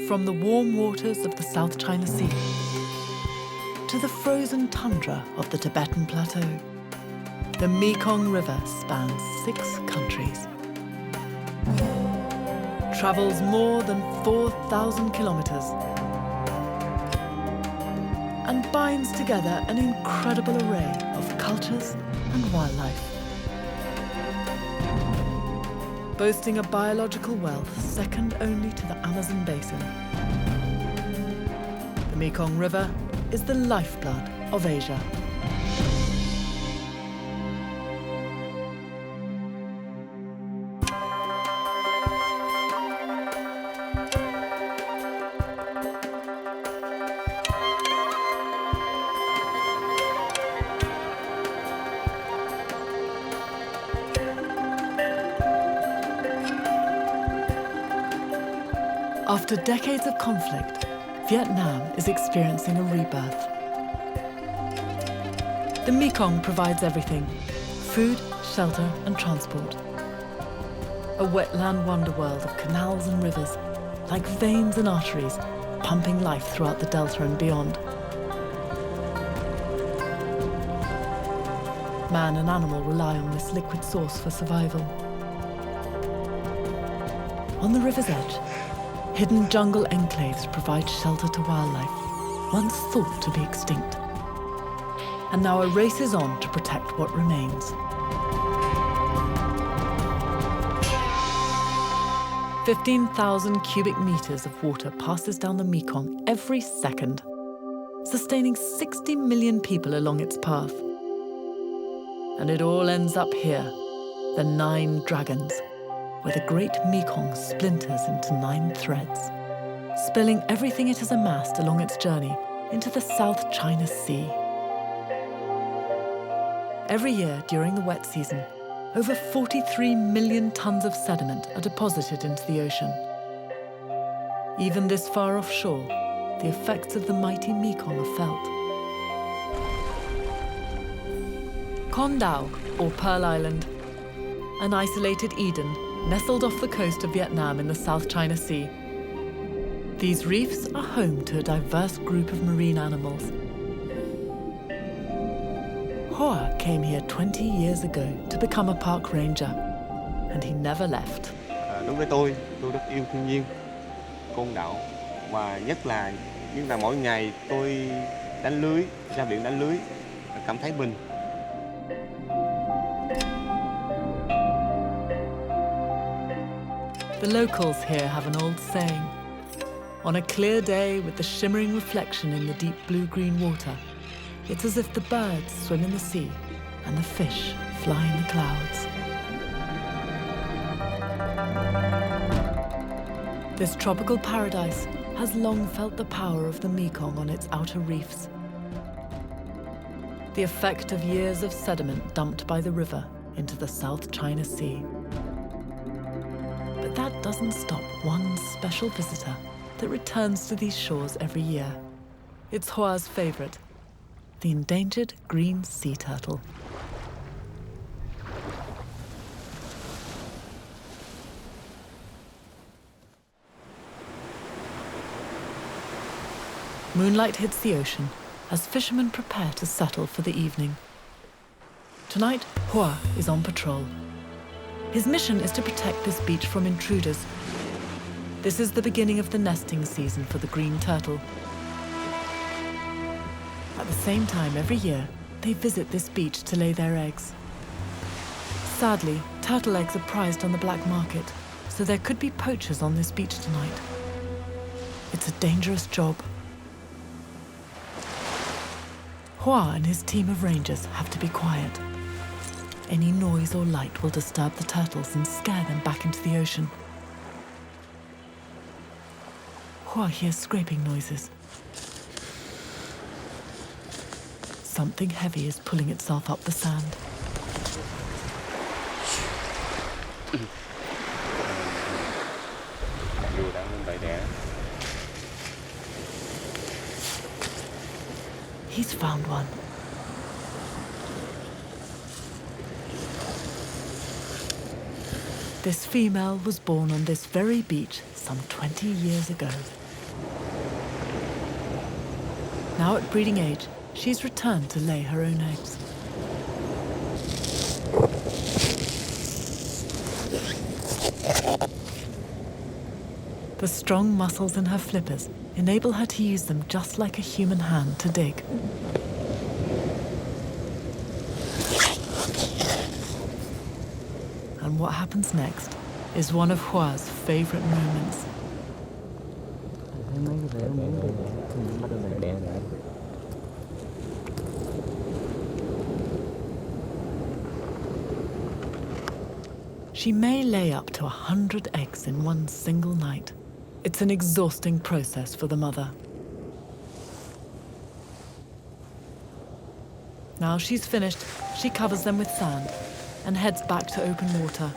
From the warm waters of the South China Sea to the frozen tundra of the Tibetan Plateau, the Mekong River spans 6 countries, travels more than 4,000 kilometers, and binds together an incredible array of cultures and wildlife. Boasting a biological wealth second only to the Amazon basin, the Mekong River is the lifeblood of Asia. After decades of conflict, Vietnam is experiencing a rebirth. The Mekong provides everything: food, shelter, and transport. A wetland wonderworld of canals and rivers, like veins and arteries, pumping life throughout the delta and beyond. Man and animal rely on this liquid source for survival. On the river's edge, hidden jungle enclaves provide shelter to wildlife, once thought to be extinct. And now a race is on to protect what remains. 15,000 cubic meters of water passes down the Mekong every second, sustaining 60 million people along its path. And it all ends up here, the 9 Dragons, where the great Mekong splinters into 9 threads, spilling everything it has amassed along its journey into the South China Sea. Every year during the wet season, over 43 million tons of sediment are deposited into the ocean. Even this far offshore, the effects of the mighty Mekong are felt. Con Dao, or Pearl Island, an isolated Eden nestled off the coast of Vietnam in the South China Sea. These reefs are home to a diverse group of marine animals. Hoa came here 20 years ago to become a park ranger, and he never left. Đối với tôi rất yêu thiên nhiên, côn đảo, và nhất là mỗi ngày tôi đánh lưới, ra biển đánh lưới, cảm thấy bình. The locals here have an old saying: on a clear day with the shimmering reflection in the deep blue-green water, it's as if the birds swim in the sea and the fish fly in the clouds. This tropical paradise has long felt the power of the Mekong on its outer reefs. The effect of years of sediment dumped by the river into the South China Sea. But that doesn't stop one special visitor that returns to these shores every year. It's Hoa's favorite, the endangered green sea turtle. Moonlight hits the ocean as fishermen prepare to settle for the evening. Tonight, Hoa is on patrol. His mission is to protect this beach from intruders. This is the beginning of the nesting season for the green turtle. At the same time, every year, they visit this beach to lay their eggs. Sadly, turtle eggs are prized on the black market, so there could be poachers on this beach tonight. It's a dangerous job. Hoa and his team of rangers have to be quiet. Any noise or light will disturb the turtles and scare them back into the ocean. Hoa hears scraping noises. Something heavy is pulling itself up the sand. He's found one. This female was born on this very beach some 20 years ago. Now at breeding age, she's returned to lay her own eggs. The strong muscles in her flippers enable her to use them just like a human hand to dig. And what happens next is one of Hua's favorite moments. She may lay up to 100 eggs in one single night. It's an exhausting process for the mother. Now she's finished, she covers them with sand and heads back to open water.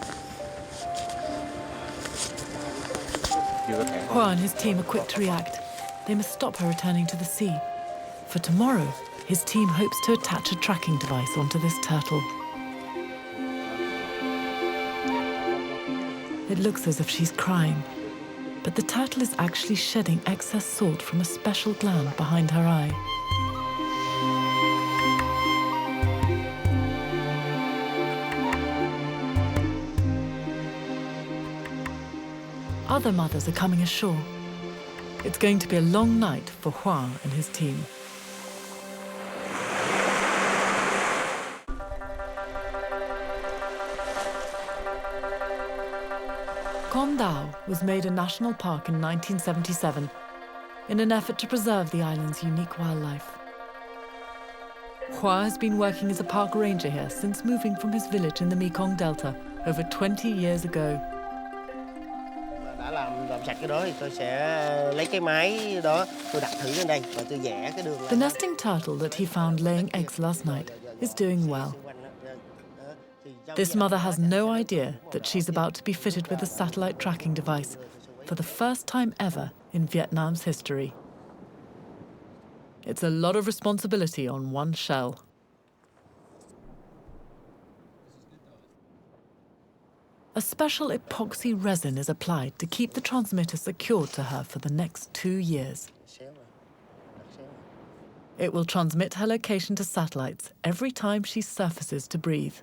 Hua and his team are quick to react. They must stop her returning to the sea. For tomorrow, his team hopes to attach a tracking device onto this turtle. It looks as if she's crying, but the turtle is actually shedding excess salt from a special gland behind her eye. Other mothers are coming ashore. It's going to be a long night for Hua and his team. Con Dao was made a national park in 1977 in an effort to preserve the island's unique wildlife. Hua has been working as a park ranger here since moving from his village in the Mekong Delta over 20 years ago. The nesting turtle that he found laying eggs last night is doing well. This mother has no idea that she's about to be fitted with a satellite tracking device for the first time ever in Vietnam's history. It's a lot of responsibility on one shell. A special epoxy resin is applied to keep the transmitter secured to her for the next 2 years. It will transmit her location to satellites every time she surfaces to breathe.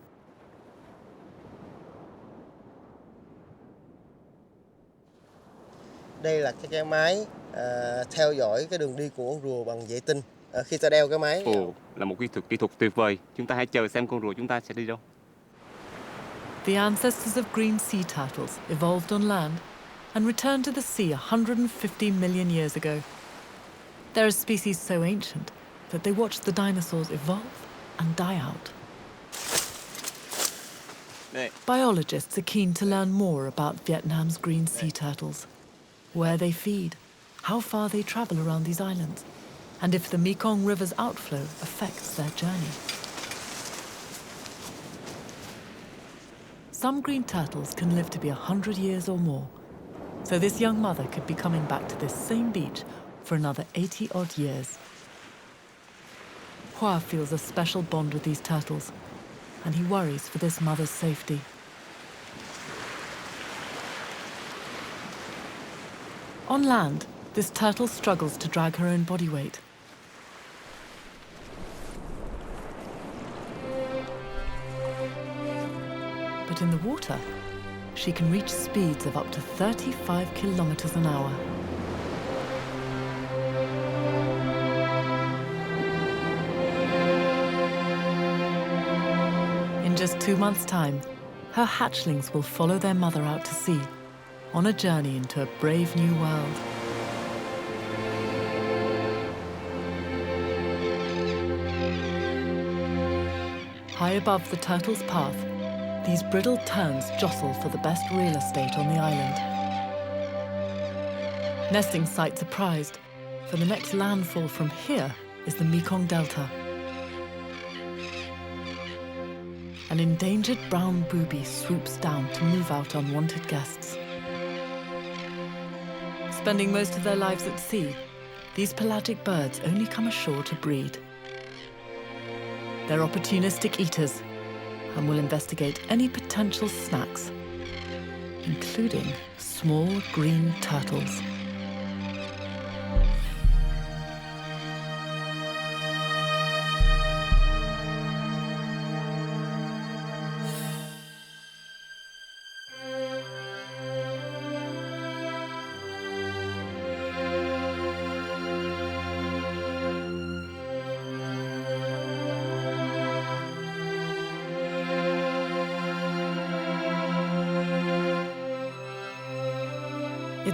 Đây là cái máy theo dõi cái đường đi của con rùa bằng vệ tinh. Khi ta đeo cái máy. Ồ, là một kỹ thuật tuyệt vời. Chúng ta hãy chờ xem con rùa chúng ta sẽ đi đâu. The ancestors of green sea turtles evolved on land and returned to the sea 150 million years ago. They're a species so ancient that they watched the dinosaurs evolve and die out. Biologists are keen to learn more about Vietnam's green sea turtles, where they feed, how far they travel around these islands, and if the Mekong River's outflow affects their journey. Some green turtles can live to be 100 years or more, so this young mother could be coming back to this same beach for another 80-odd years. Hua feels a special bond with these turtles, and he worries for this mother's safety. On land, this turtle struggles to drag her own body weight. But in the water, she can reach speeds of up to 35 kilometers an hour. In just 2 months' time, her hatchlings will follow their mother out to sea, on a journey into a brave new world. High above the turtle's path, these brittle terns jostle for the best real estate on the island. Nesting sites are prized, for the next landfall from here is the Mekong Delta. An endangered brown booby swoops down to move out unwanted guests. Spending most of their lives at sea, these pelagic birds only come ashore to breed. They're opportunistic eaters and will investigate any potential snacks, including small green turtles.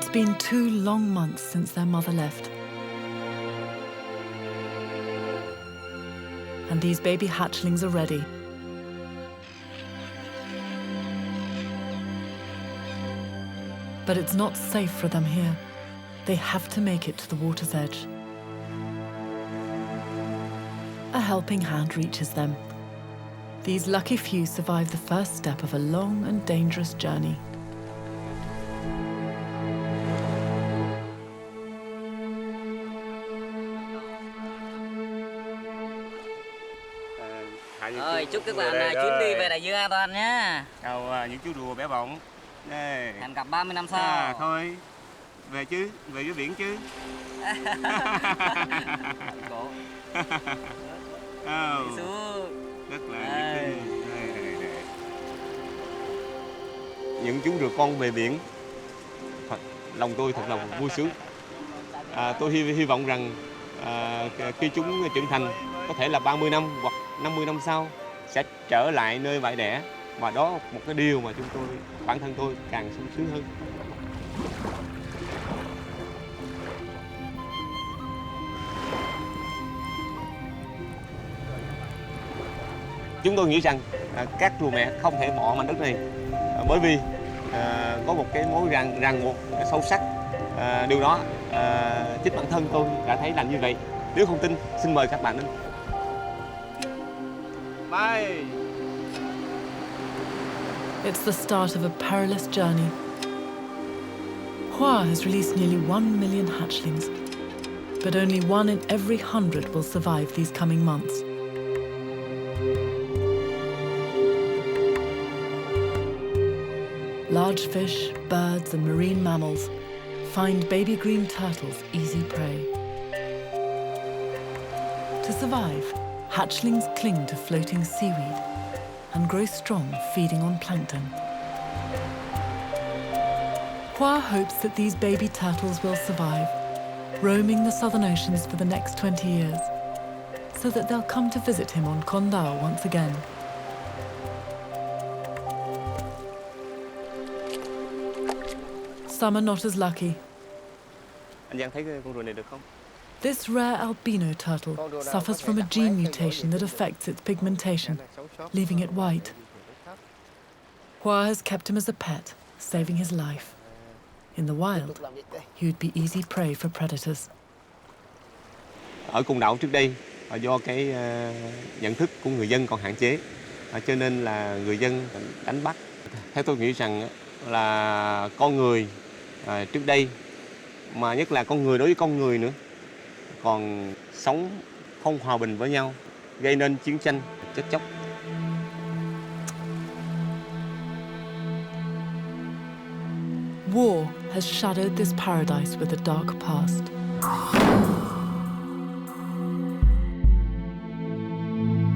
It's been 2 long months since their mother left. And these baby hatchlings are ready. But it's not safe for them here. They have to make it to the water's edge. A helping hand reaches them. These lucky few survive the first step of a long and dangerous journey. Rồi, chúc các bạn chuyến đi về đại dương an toàn nhé. Chào những chú rùa bé bỏng. Đây. Hẹn gặp 30 năm sau. Thôi, về chứ, về với biển chứ. Cổ. Oh, Xuống. rất là nhiệt tình. Đây. Những chú rùa con về biển, lòng tôi thật là vui sướng. Tôi hy vọng rằng khi chúng trưởng thành, có thể là 30 năm hoặc 50 năm sau, sẽ trở lại nơi bãi đẻ. Và đó một cái điều mà bản thân tôi càng sung sướng hơn. Chúng tôi nghĩ rằng các rùa mẹ không thể bỏ mảnh đất này, bởi vì có một cái mối ràng buộc sâu sắc. Điều đó chính bản thân tôi đã thấy làm như vậy. Nếu không tin, xin mời các bạn đến. Bye. It's the start of a perilous journey. Hoa has released nearly 1 million hatchlings, but only 1 in every 100 will survive these coming months. Large fish, birds, and marine mammals find baby green turtles easy prey. To survive, hatchlings cling to floating seaweed and grow strong feeding on plankton. Hoa hopes that these baby turtles will survive, roaming the southern oceans for the next 20 years, so that they'll come to visit him on Con Dao once again. Some are not as lucky. Anh Giang thấy con rùa này được không? This rare albino turtle suffers from a gene mutation that affects its pigmentation, leaving it white. Hoa has kept him as a pet, saving his life. In the wild, he would be easy prey for predators. Ở Côn Đảo trước đây, do cái nhận thức của người dân còn hạn chế, cho nên là người dân đánh bắt. Theo tôi nghĩ rằng là con người trước đây, mà nhất là con người đối với con người nữa, còn sống không hòa bình với nhau, gây nên chiến tranh, chết chóc. War has shadowed this paradise with a dark past.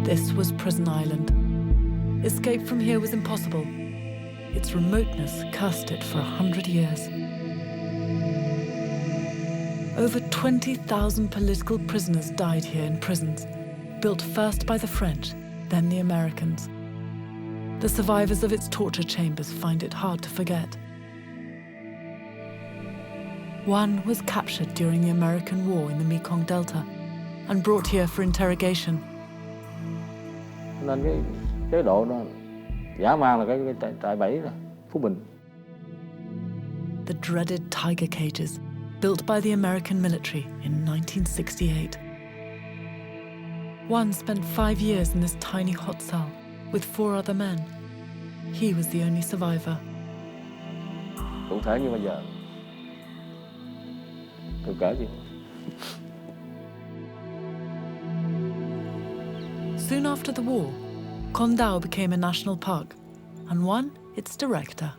This was Prison Island. Escape from here was impossible. Its remoteness cursed it for 100 years. Over 20,000 political prisoners died here in prisons, built first by the French, then the Americans. The survivors of its torture chambers find it hard to forget. One was captured during the American War in the Mekong Delta and brought here for interrogation. Nên cái chế độ đó dã man là cái trại bẫy đó, Phú Bình. The dreaded tiger cages built by the American military in 1968. One spent 5 years in this tiny hot cell with 4 other men. He was the only survivor. Cụ thể như bây giờ, tôi kể gì? Soon after the war, Con Dao became a national park and won its director.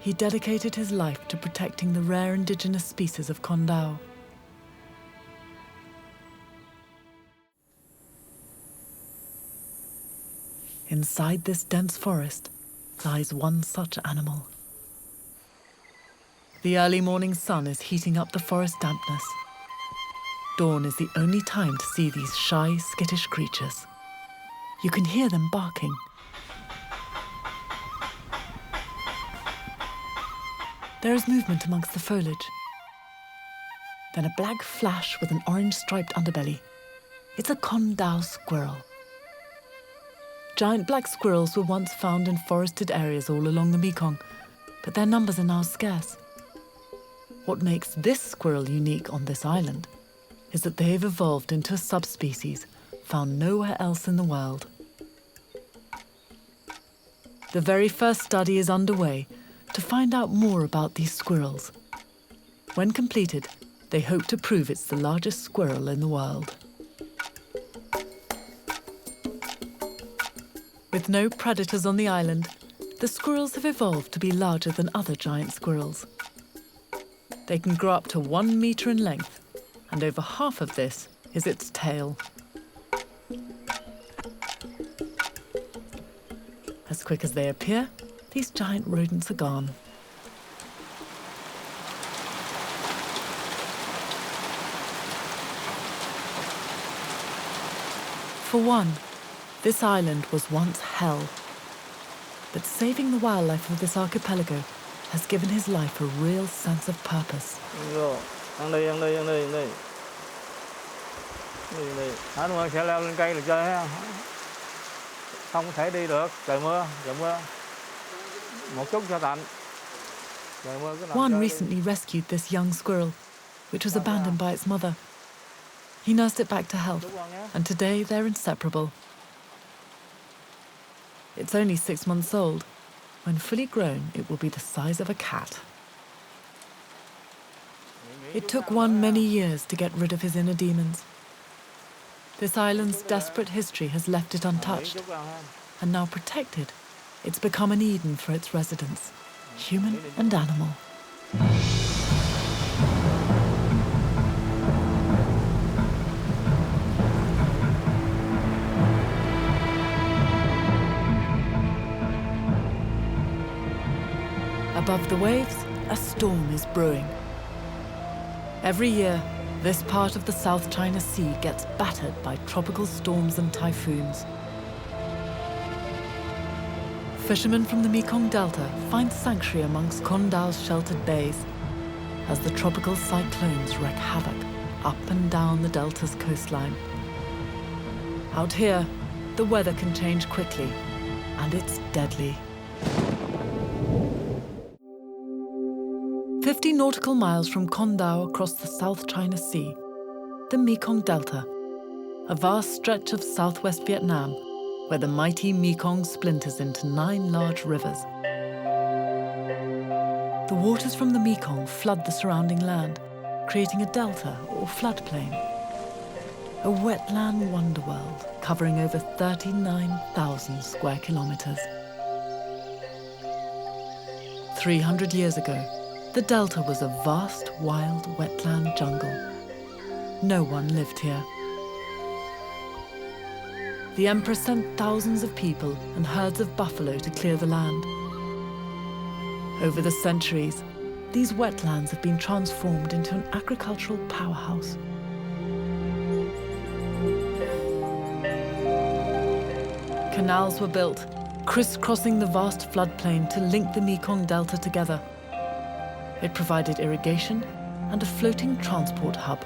He dedicated his life to protecting the rare indigenous species of Con Dao. Inside this dense forest lies one such animal. The early morning sun is heating up the forest dampness. Dawn is the only time to see these shy, skittish creatures. You can hear them barking. There is movement amongst the foliage. Then a black flash with an orange-striped underbelly. It's a Condau squirrel. Giant black squirrels were once found in forested areas all along the Mekong, but their numbers are now scarce. What makes this squirrel unique on this island is that they've evolved into a subspecies found nowhere else in the world. The very first study is underway to find out more about these squirrels. When completed, they hope to prove it's the largest squirrel in the world. With no predators on the island, the squirrels have evolved to be larger than other giant squirrels. They can grow up to 1 meter in length, and over half of this is its tail. As quick as they appear, these giant rodents are gone. For one, this island was once hell. But saving the wildlife of this archipelago has given his life a real sense of purpose. Ăn đi. Hả, đúng sẽ leo lên cây là chơi ha. Không thể đi được, trời mưa. Một chút cho tạnh. Juan recently rescued this young squirrel, which was abandoned by its mother. He nursed it back to health, and today they're inseparable. It's only 6 months old. When fully grown, it will be the size of a cat. It took Juan many years to get rid of his inner demons. This island's desperate history has left it untouched, and now protected, it's become an Eden for its residents, human and animal. Above the waves, a storm is brewing. Every year, this part of the South China Sea gets battered by tropical storms and typhoons. Fishermen from the Mekong Delta find sanctuary amongst Condau's sheltered bays as the tropical cyclones wreak havoc up and down the delta's coastline. Out here, the weather can change quickly, and it's deadly. 50 nautical miles from Condau across the South China Sea, the Mekong Delta, a vast stretch of southwest Vietnam where the mighty Mekong splinters into 9 large rivers. The waters from the Mekong flood the surrounding land, creating a delta or floodplain. A wetland wonderworld covering over 39,000 square kilometers. 300 years ago, the delta was a vast, wild wetland jungle. No one lived here. The emperor sent thousands of people and herds of buffalo to clear the land. Over the centuries, these wetlands have been transformed into an agricultural powerhouse. Canals were built, crisscrossing the vast floodplain to link the Mekong Delta together. It provided irrigation and a floating transport hub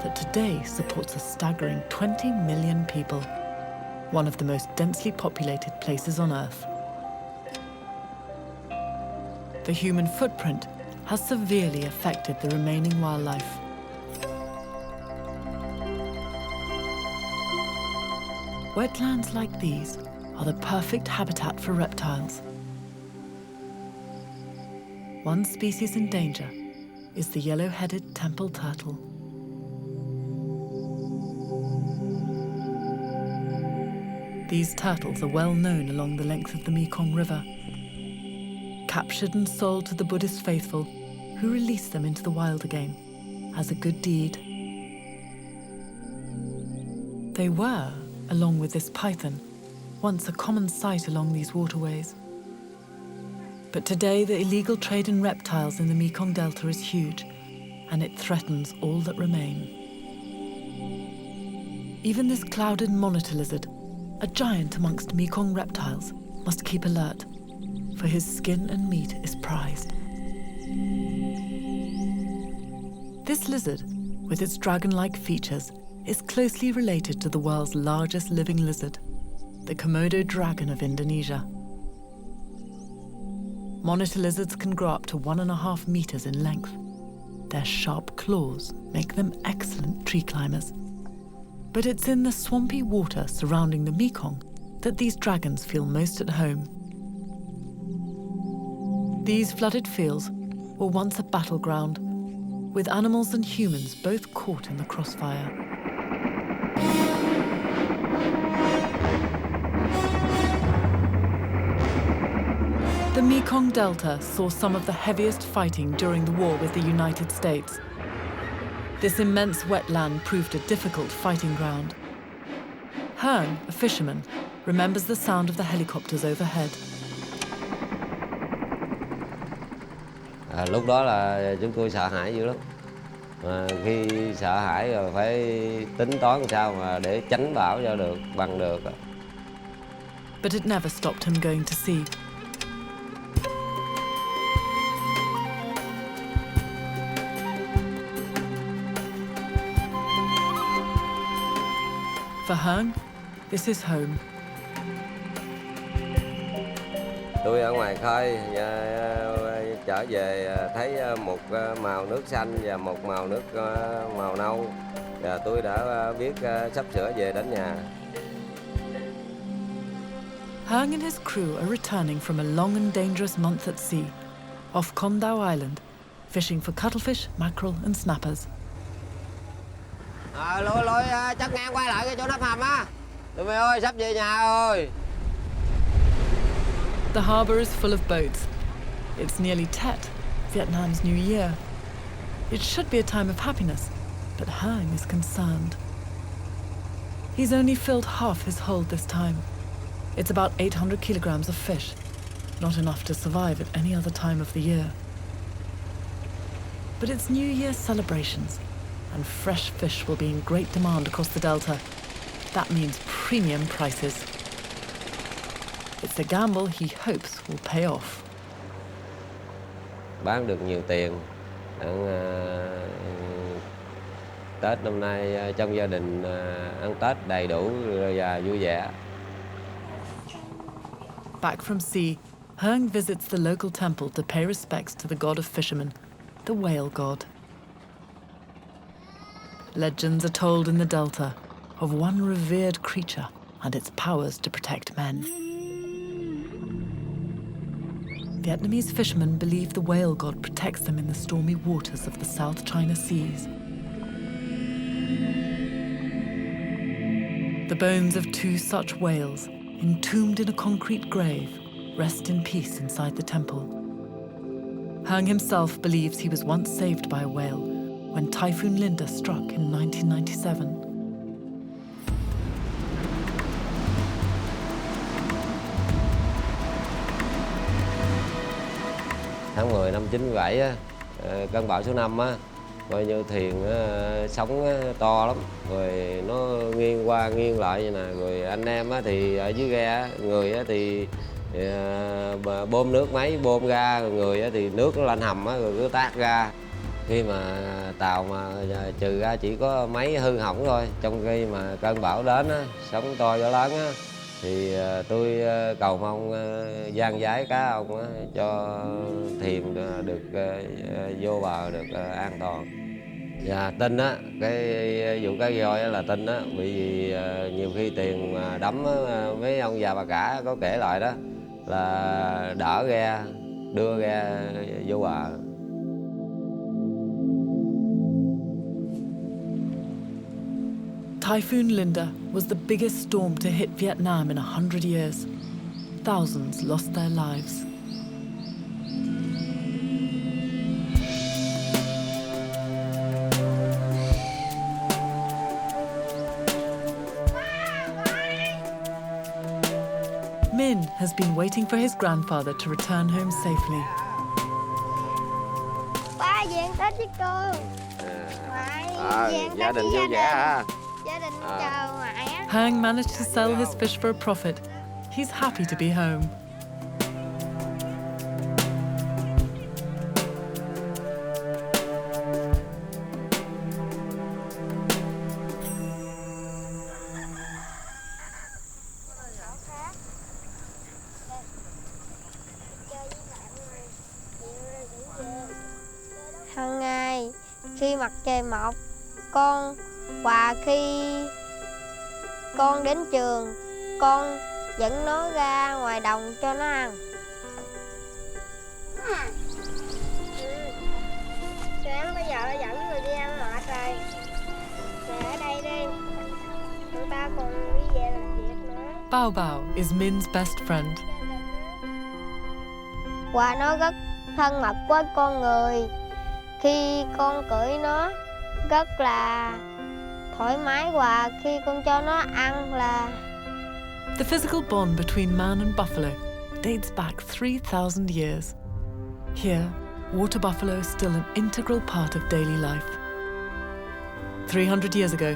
that today supports a staggering 20 million people, one of the most densely populated places on Earth. The human footprint has severely affected the remaining wildlife. Wetlands like these are the perfect habitat for reptiles. One species in danger is the yellow-headed temple turtle. These turtles are well known along the length of the Mekong River. Captured and sold to the Buddhist faithful, who release them into the wild again as a good deed. They were, along with this python, once a common sight along these waterways. But today, the illegal trade in reptiles in the Mekong Delta is huge, and it threatens all that remain. Even this clouded monitor lizard, a giant amongst Mekong reptiles, must keep alert, for his skin and meat is prized. This lizard, with its dragon-like features, is closely related to the world's largest living lizard, the Komodo dragon of Indonesia. Monitor lizards can grow up to 1.5 meters in length. Their sharp claws make them excellent tree climbers. But it's in the swampy water surrounding the Mekong that these dragons feel most at home. These flooded fields were once a battleground, with animals and humans both caught in the crossfire. The Mekong Delta saw some of the heaviest fighting during the war with the United States. This immense wetland proved a difficult fighting ground. Hearn, a fisherman, remembers the sound of the helicopters overhead. Lúc đó là chúng tôi sợ hãi dữ lắm. Khi sợ hãi rồi phải tính toán làm sao mà để tránh bão cho được, bằng được. But it never stopped him going to sea. For Hearn, this is home. Tôi ở ngoài khơi, trở về thấy một màu nước xanh và một màu nước màu nâu. Và tôi đã biết sắp sửa về đến nhà. Hearn and his crew are returning from a long and dangerous month at sea, off Con Dao Island, fishing for cuttlefish, mackerel and snappers. Lôi chắc ngang quay lại cái chỗ nắp hầm á. Tụi mày ơi, sắp về nhà rồi. The harbour is full of boats. It's nearly Tet, Vietnam's New Year. It should be a time of happiness, but Hearn is concerned. He's only filled half his hold this time. It's about 800 kilograms of fish, not enough to survive at any other time of the year. But it's New Year celebrations, and fresh fish will be in great demand across the Delta. That means premium prices. It's a gamble he hopes will pay off. Bán được nhiều tiền. Tết năm nay trong gia đình ăn Tết đầy đủ và vui vẻ. Back from sea, Hearn visits the local temple to pay respects to the god of fishermen, the whale god. Legends are told in the Delta of one revered creature and its powers to protect men. Vietnamese fishermen believe the whale god protects them in the stormy waters of the South China Seas. The bones of 2 such whales, entombed in a concrete grave, rest in peace inside the temple. Hearn himself believes he was once saved by a whale when Typhoon Linda struck in 1997. Tháng 10 năm 97 á, cơn bão số 5 á, coi như thuyền sóng to lắm, rồi nó nghiêng qua nghiêng lại như nè, rồi anh em á thì ở dưới ghe, người á thì bơm nước máy bơm ra, rồi người á thì nước nó lên hầm á, rồi cứ tát ra. Khi mà tàu mà trừ ra chỉ có máy hư hỏng thôi, trong khi mà cơn bão đến á, sóng to gió lớn á, thì tôi cầu mong giang giái cá ông á, cho thuyền được vô bờ được an toàn. Và tin á, cái vụ cá voi là tin á, vì nhiều khi tiền mà đắm mấy ông già bà cả có kể lại đó là đỡ ghe, đưa ghe vô bờ. Typhoon Linda was the biggest storm to hit Vietnam in 100 years. Thousands lost their lives. Min has been waiting for his grandfather to return home safely. Ba về ăn Tết với cô. Gia đình vui vẻ ha. Gia đình chờ ngoại á. Hearn managed to sell his fish for a profit. He's happy to be home. Hàng ngày khi mặt trời mọc, con và khi con đến trường, con dẫn nó ra ngoài đồng cho nó ăn. Sáng bây giờ nó dẫn người đi ăn mệt rồi. Về ở đây đi. Người ta còn đi về làm việc nữa. Bao Bao is Min's best friend. Và nó rất thân mật với con người. Khi con cưỡi nó rất là thoải mái, và khi con cho nó ăn là... The physical bond between man and buffalo dates back 3,000 years. Here, water buffalo is still an integral part of daily life. 300 years ago,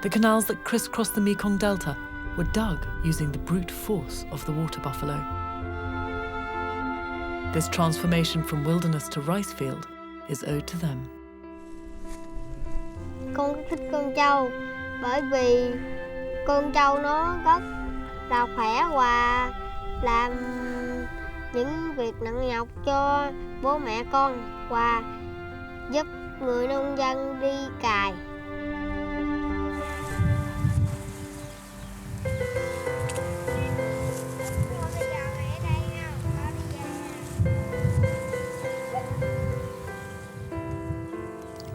the canals that crisscross the Mekong Delta were dug using the brute force of the water buffalo. This transformation from wilderness to rice field is owed to them. Con thích con trâu bởi vì con trâu nó rất là khỏe và làm những việc nặng nhọc cho bố mẹ con và giúp người nông dân đi cày.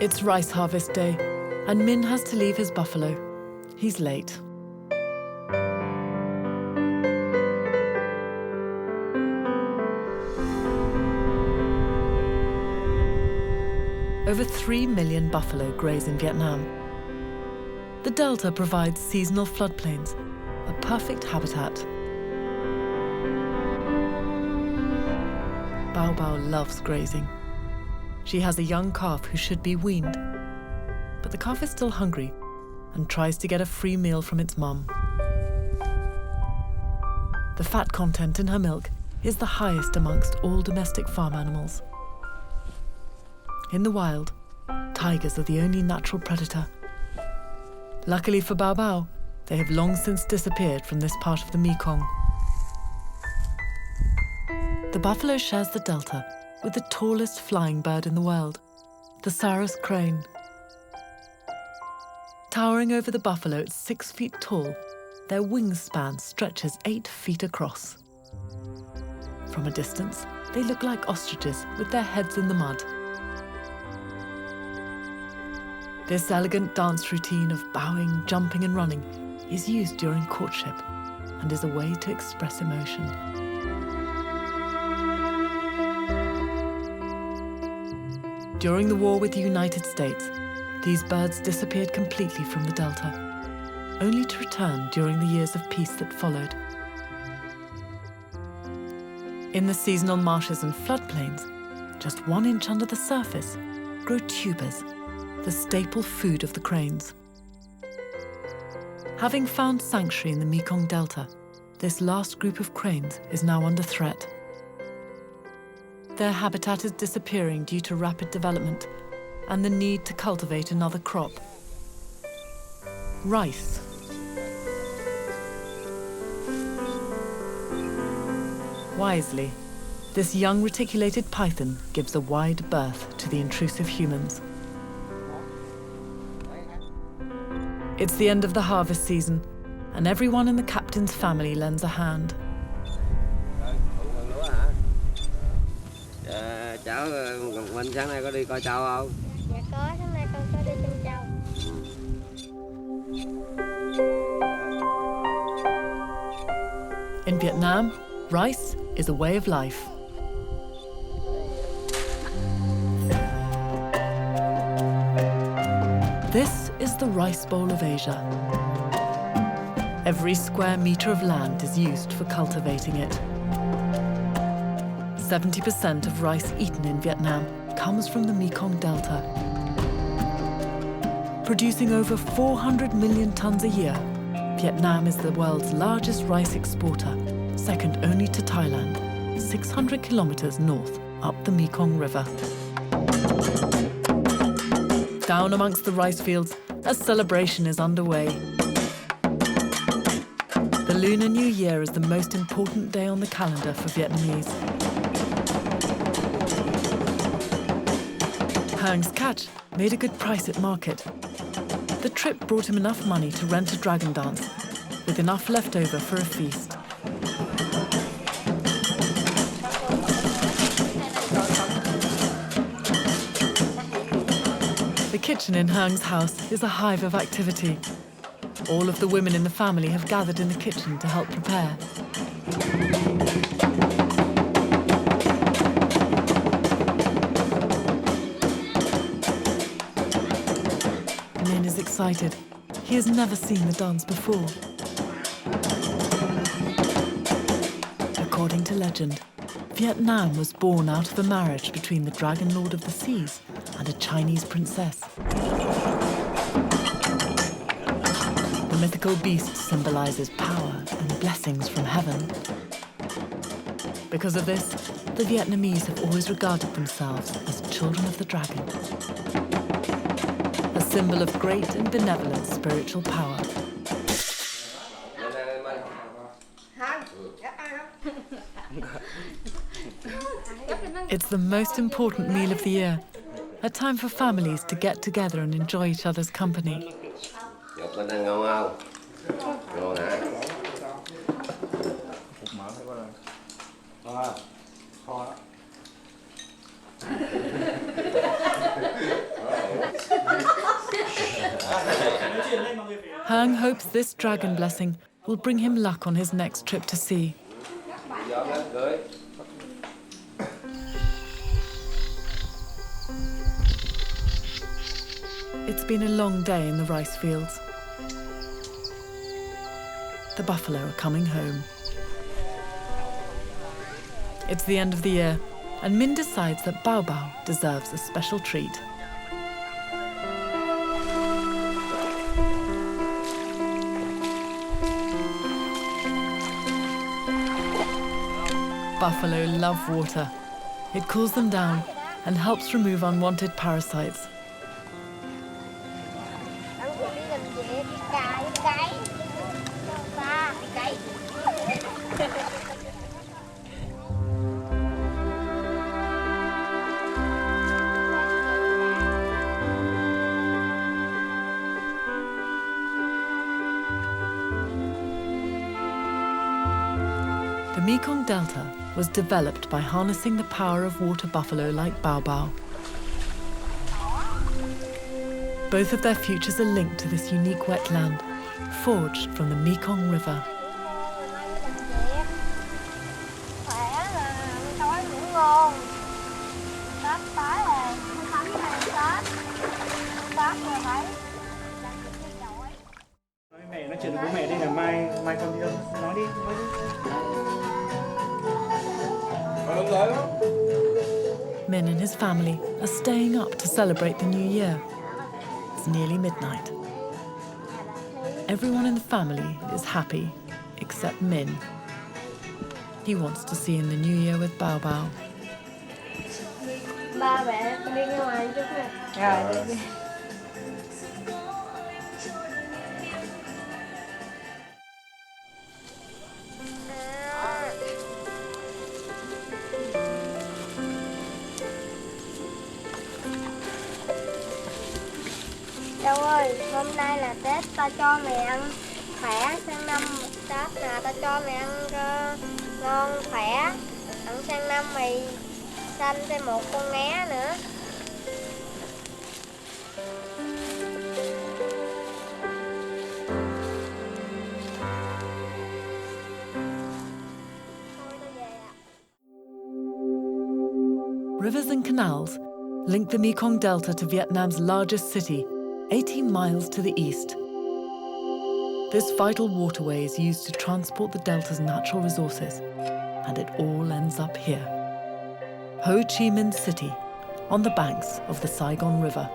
It's rice harvest day, and Min has to leave his buffalo. He's late. Over 3 million buffalo graze in Vietnam. The delta provides seasonal floodplains, a perfect habitat. Bao Bao loves grazing. She has a young calf who should be weaned, but the calf is still hungry and tries to get a free meal from its mum. The fat content in her milk is the highest amongst all domestic farm animals. In the wild, tigers are the only natural predator. Luckily for Bao Bao, they have long since disappeared from this part of the Mekong. The buffalo shares the delta with the tallest flying bird in the world, the Sarus crane. Towering over the buffalo at 6 feet tall, their wingspan stretches 8 feet across. From a distance, they look like ostriches with their heads in the mud. This elegant dance routine of bowing, jumping and running is used during courtship and is a way to express emotion. During the war with the United States, these birds disappeared completely from the delta, only to return during the years of peace that followed. In the seasonal marshes and floodplains, just 1 inch under the surface, grow tubers, the staple food of the cranes. Having found sanctuary in the Mekong Delta, this last group of cranes is now under threat. Their habitat is disappearing due to rapid development and the need to cultivate another crop. Rice. Wisely, this young reticulated python gives a wide berth to the intrusive humans. It's the end of the harvest season, and everyone in the captain's family lends a hand. Cháu mình sáng nay có đi coi trâu không? Dạ có, sáng nay con có đi chăn trâu. In Vietnam, rice is a way of life. This is the rice bowl of Asia. Every square metre of land is used for cultivating it. 70% of rice eaten in Vietnam comes from the Mekong Delta. Producing over 400 million tons a year, Vietnam is the world's largest rice exporter, second only to Thailand, 600 kilometers north up the Mekong River. Down amongst the rice fields, a celebration is underway. The Lunar New Year is the most important day on the calendar for Vietnamese. Hang's catch made a good price at market. The trip brought him enough money to rent a dragon dance, with enough left over for a feast. The kitchen in Hang's house is a hive of activity. All of the women in the family have gathered in the kitchen to help prepare. Min is excited. He has never seen the dance before. According to legend, Vietnam was born out of a marriage between the Dragon Lord of the Seas and a Chinese princess. The mythical beast symbolizes power and blessings from heaven. Because of this, the Vietnamese have always regarded themselves as children of the dragon, a symbol of great and benevolent spiritual power. It's the most important meal of the year, a time for families to get together and enjoy each other's company. Hang hopes this dragon blessing will bring him luck on his next trip to sea. It's been a long day in the rice fields. The buffalo are coming home. It's the end of the year, and Min decides that Bao Bao deserves a special treat. Buffalo love water. It cools them down and helps remove unwanted parasites. The Mekong Delta was developed by harnessing the power of water buffalo like Bao Bao. Both of their futures are linked to this unique wetland, forged from the Mekong River. Mẹ nói chuyện với bố mẹ đi là mai con đi đâu? Nói đi. Min and his family are staying up to celebrate the new year. It's nearly midnight. Everyone in the family is happy, except Min. He wants to see in the new year with Bao Bao. Ba mẹ đi ra ngoài chút nè. Rồi đi. Châu ơi, hôm nay là Tết, ta cho mẹ ăn khỏe, sang năm Tết là ta cho mẹ ăn ngon khỏe, đặng sang năm mày sanh thêm một con né nữa. Rivers and canals link the Mekong Delta to Vietnam's largest city, 18 miles to the east. This vital waterway is used to transport the delta's natural resources, and it all ends up here. Ho Chi Minh City, on the banks of the Saigon River.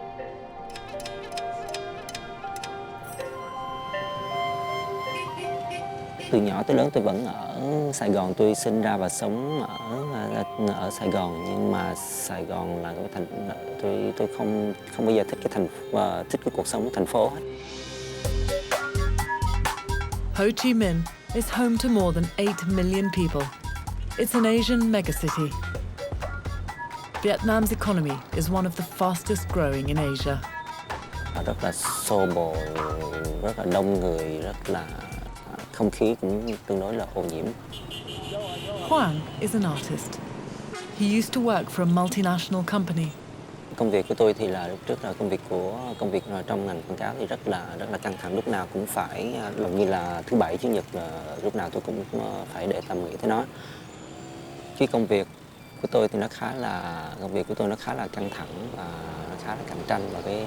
Từ nhỏ tới lớn tôi vẫn ở Sài Gòn, tôi sinh ra và sống ở Sài Gòn, nhưng mà Sài Gòn là cái thành tôi không bao giờ thích cái cuộc sống thành phố hết. Ho Chi Minh is home to more than 8 million people. It's an Asian megacity. Vietnam's economy is one of the fastest growing in Asia. Rất là xô bồ, rất là đông người, rất là không khí cũng tương đối là ô nhiễm. Hoang is an artist. He used to work for a multinational company. Công việc của tôi thì là lúc trước là công việc trong ngành quảng cáo thì rất là căng thẳng, lúc nào cũng phải gần như là thứ bảy chủ nhật là lúc nào tôi cũng phải để tâm nghĩ tới nó. Chứ công việc của tôi thì nó khá là căng thẳng và nó khá là cạnh tranh, và cái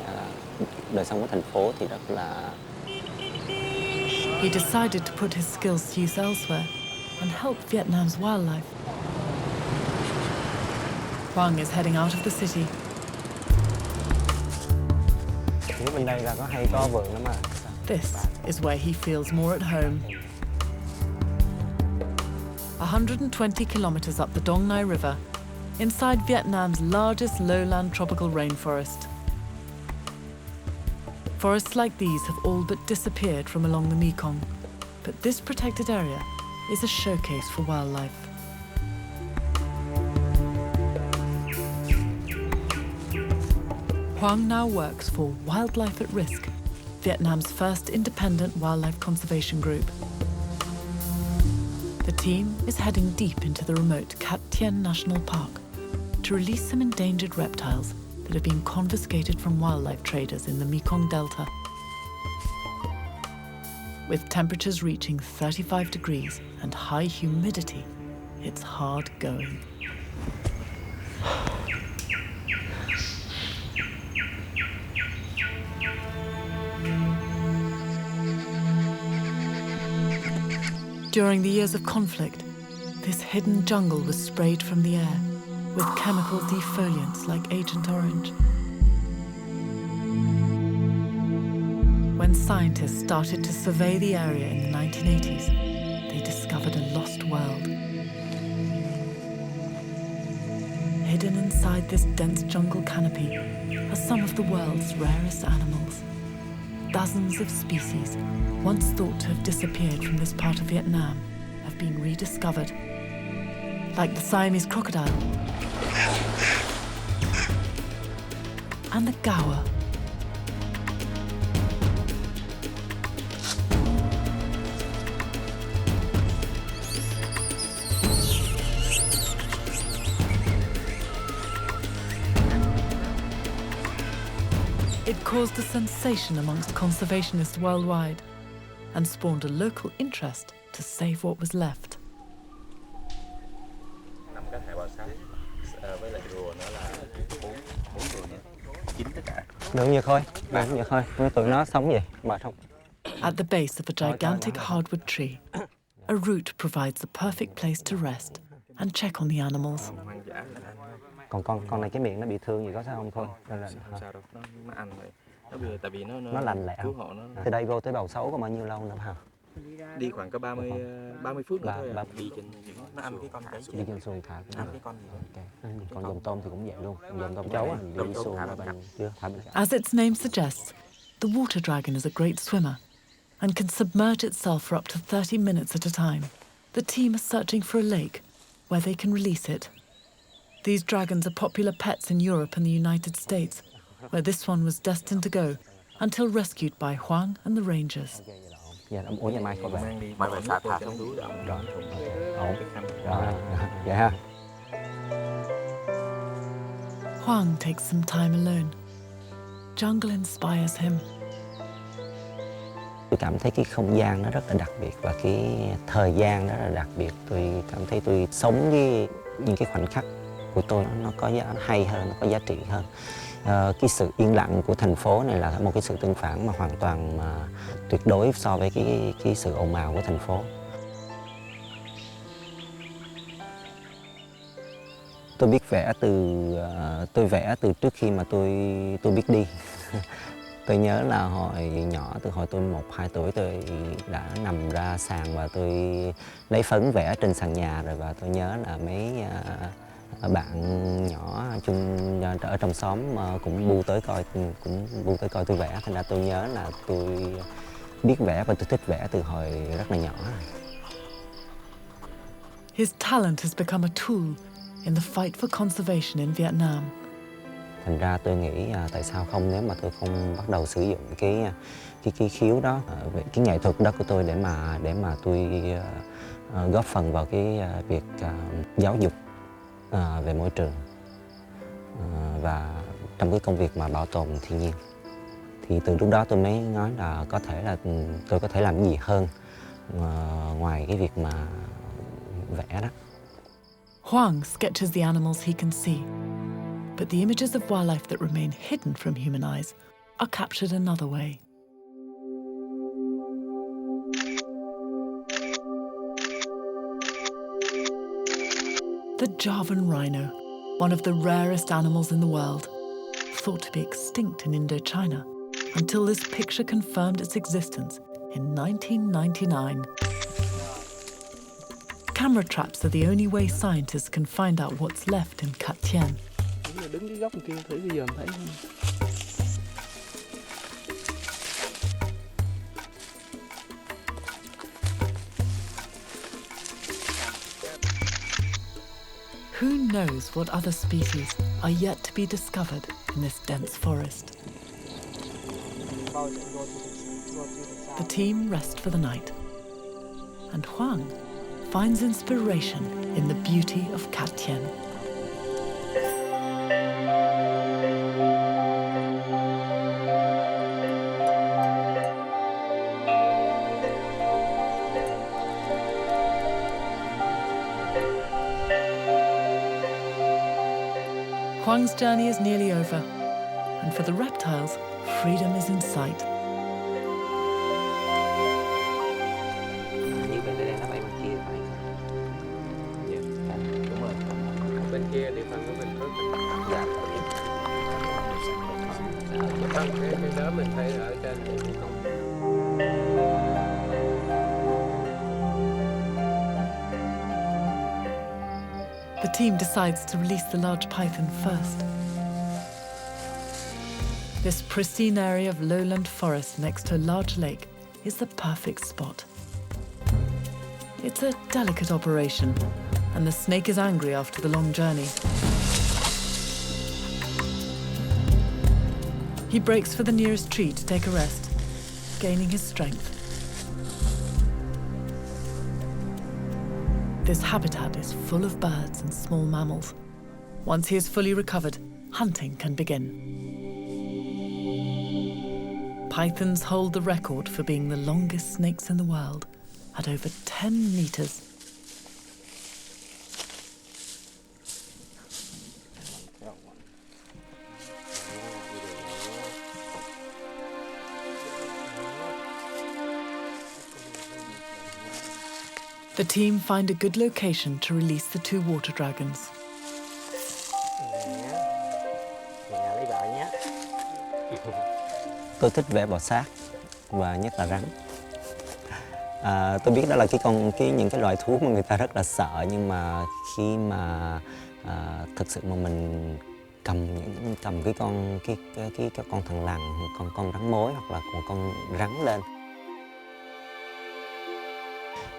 đời sống của thành phố thì rất là. He decided to put his skills to use elsewhere and help Vietnam's wildlife. Hoang is heading out of the city. Phía bên đây là có vườn lắm mà. This is where he feels more at home. 120 kilometers up the Dong Nai River, inside Vietnam's largest lowland tropical rainforest. Forests like these have all but disappeared from along the Mekong, but this protected area is a showcase for wildlife. Hoang now works for Wildlife at Risk, Vietnam's first independent wildlife conservation group. The team is heading deep into the remote Cat Tien National Park to release some endangered reptiles that have been confiscated from wildlife traders in the Mekong Delta. With temperatures reaching 35 degrees and high humidity, it's hard going. During the years of conflict, this hidden jungle was sprayed from the air with chemical defoliants like Agent Orange. When scientists started to survey the area in the 1980s, they discovered a lost world. Hidden inside this dense jungle canopy are some of the world's rarest animals. Dozens of species, once thought to have disappeared from this part of Vietnam, have been rediscovered. Like the Siamese crocodile and the gaur. It caused a sensation amongst conservationists worldwide and spawned a local interest to save what was left. Được nhiều thôi, tụi nó sống vậy, mệt không? At the base of a gigantic hardwood tree, a root provides the perfect place to rest and check on the animals. Còn con này cái miệng nó bị thương gì có sao không thôi? Nó ăn rồi. Tại vì nó lành lẹ. Từ đây vô tới Bầu Sấu có bao nhiêu lâu nữa hả? Đi khoảng có 30 phút nữa thôi. Đi trên nó ăn cái con cái. Đi trên xuồng thả. Ăn cái con gì? Okay. Còn dòng tôm thì cũng vậy luôn. Dòng tôm chấu á, đi xuồng chưa thả. As its name suggests, the water dragon is a great swimmer and can submerge itself for up to 30 minutes at a time. The team is searching for a lake where they can release it. These dragons are popular pets in Europe and the United States, where this one was destined to go until rescued by Hoang and the rangers. Ủa ngày mai có về. Mai về thả trong túi rồi. Vậy ha. Hoang takes some time alone. Jungle inspires him. Tôi cảm thấy cái không gian nó rất là đặc biệt và cái thời gian rất là đặc biệt. Tôi cảm thấy tôi sống với những cái khoảnh khắc của tôi nó có giá hay hơn, nó có giá trị hơn. Cái sự yên lặng của thành phố này là một cái sự tương phản mà hoàn toàn tuyệt đối so với cái sự ồn ào của thành phố. Tôi biết vẽ tôi vẽ từ trước khi mà tôi biết đi. Tôi nhớ là hồi nhỏ, từ hồi tôi 1-2 tuổi tôi đã nằm ra sàn và tôi lấy phấn vẽ trên sàn nhà rồi, và tôi nhớ là mấy bạn nhỏ ở trong xóm cũng bu tới coi tôi vẽ, thành ra tôi nhớ là tôi biết vẽ và tôi thích vẽ từ hồi rất là nhỏ. His talent has become a tool in the fight for conservation in Vietnam. Thành ra tôi nghĩ tại sao không, nếu mà tôi không bắt đầu sử dụng cái khiếu đó, cái nghệ thuật đó của tôi để mà tôi góp phần vào cái việc giáo dục về môi trường và trong cái công việc mà bảo tồn thiên nhiên. Thì từ lúc đó tôi mới nói là có thể là tôi có thể làm gì hơn ngoài cái việc mà vẽ đó. Hoang sketches the animals he can see, but the images of wildlife that remain hidden from human eyes are captured another way. The Javan rhino, one of the rarest animals in the world, thought to be extinct in Indochina until this picture confirmed its existence in 1999. Camera traps are the only way scientists can find out what's left in Cat Tien. Đứng cái góc kia thử bây giờ thấy không? Who knows what other species are yet to be discovered in this dense forest? The team rest for the night, and Hoang finds inspiration in the beauty of Cat Tien. Hoang's journey is nearly over, and for the reptiles, freedom is in sight. Như vậy đây nó bay bên kia phải. Đúng rồi. Bên kia địa phận của mình có dạ. Cái đó mình thấy ở trên thì không. The team decides to release the large python first. This pristine area of lowland forest next to a large lake is the perfect spot. It's a delicate operation, and the snake is angry after the long journey. He breaks for the nearest tree to take a rest, gaining his strength. This habitat is full of birds and small mammals. Once he is fully recovered, hunting can begin. Pythons hold the record for being the longest snakes in the world, at over 10 meters. The team find a good location to release the two water dragons. Tôi thích vẽ bò sát và nhất là rắn. Tôi biết đó là những cái loài thú mà người ta rất là sợ, nhưng mà khi mà thực sự mà mình cầm cái con thằn lằn, con rắn mối hoặc là một con rắn lên,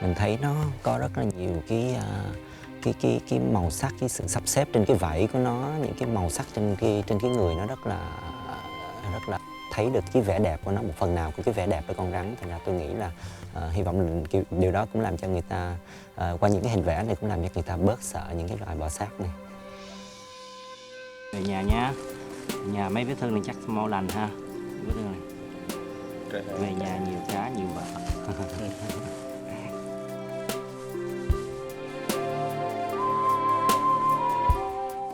mình thấy nó có rất là nhiều cái màu sắc, cái sự sắp xếp trên cái vảy của nó, những cái màu sắc trên cái người nó rất là thấy được cái vẻ đẹp của nó, một phần nào của cái vẻ đẹp của con rắn. Thành ra tôi nghĩ là hy vọng điều đó cũng làm cho người ta qua những cái hình vẽ này cũng làm cho người ta bớt sợ những cái loài bò sát này. Về nhà nha, nhà mấy vết thương này chắc mau lành ha. Vết thương này. Về nhà nhiều cá nhiều vợ.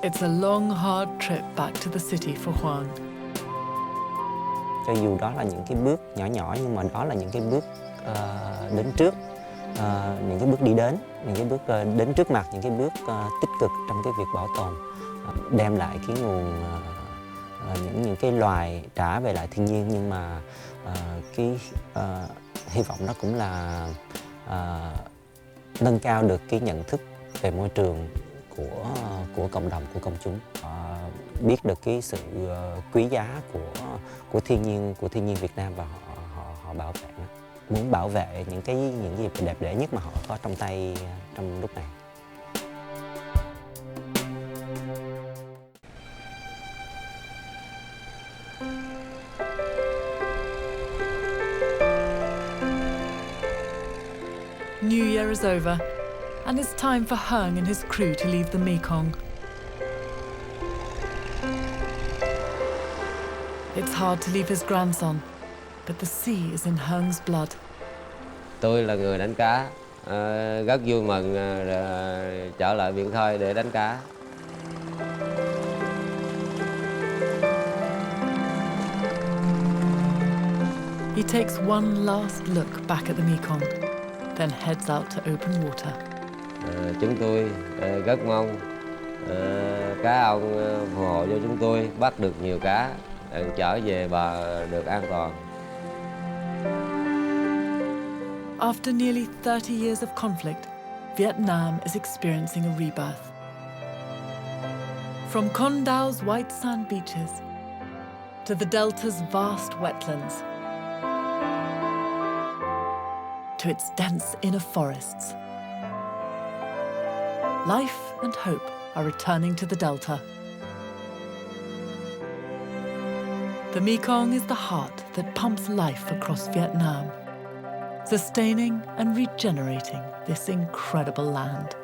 It's a long, hard trip back to the city for Hoang. Cho dù đó là những cái bước nhỏ nhưng mà đó là những cái bước đến trước, những cái bước đi đến, những cái bước đến trước mặt, những cái bước tích cực trong cái việc bảo tồn, đem lại cái nguồn những cái loài trả về lại thiên nhiên. Nhưng mà hy vọng đó cũng là nâng cao được cái nhận thức về môi trường của cộng đồng, của công chúng, biết được cái sự quý giá của thiên nhiên Việt Nam, và họ bảo vệ nó, muốn bảo vệ những gì đẹp đẽ nhất mà họ có trong tay trong lúc này. New Year is over, and it's time for Hung and his crew to leave the Mekong. It's hard to leave his grandson, but the sea is in Hung's blood. Tôi là người đánh cá, rất vui mừng trở lại biển khơi để đánh cá. He takes one last look back at the Mekong, then heads out to open water. Chúng tôi rất mong cá ông phù hộ cho chúng tôi bắt được nhiều cá, trở về bờ được an toàn. After nearly 30 years of conflict, Vietnam is experiencing a rebirth. From Con Dao's white sand beaches to the Delta's vast wetlands, to its dense inner forests, life and hope are returning to the Delta. The Mekong is the heart that pumps life across Vietnam, sustaining and regenerating this incredible land.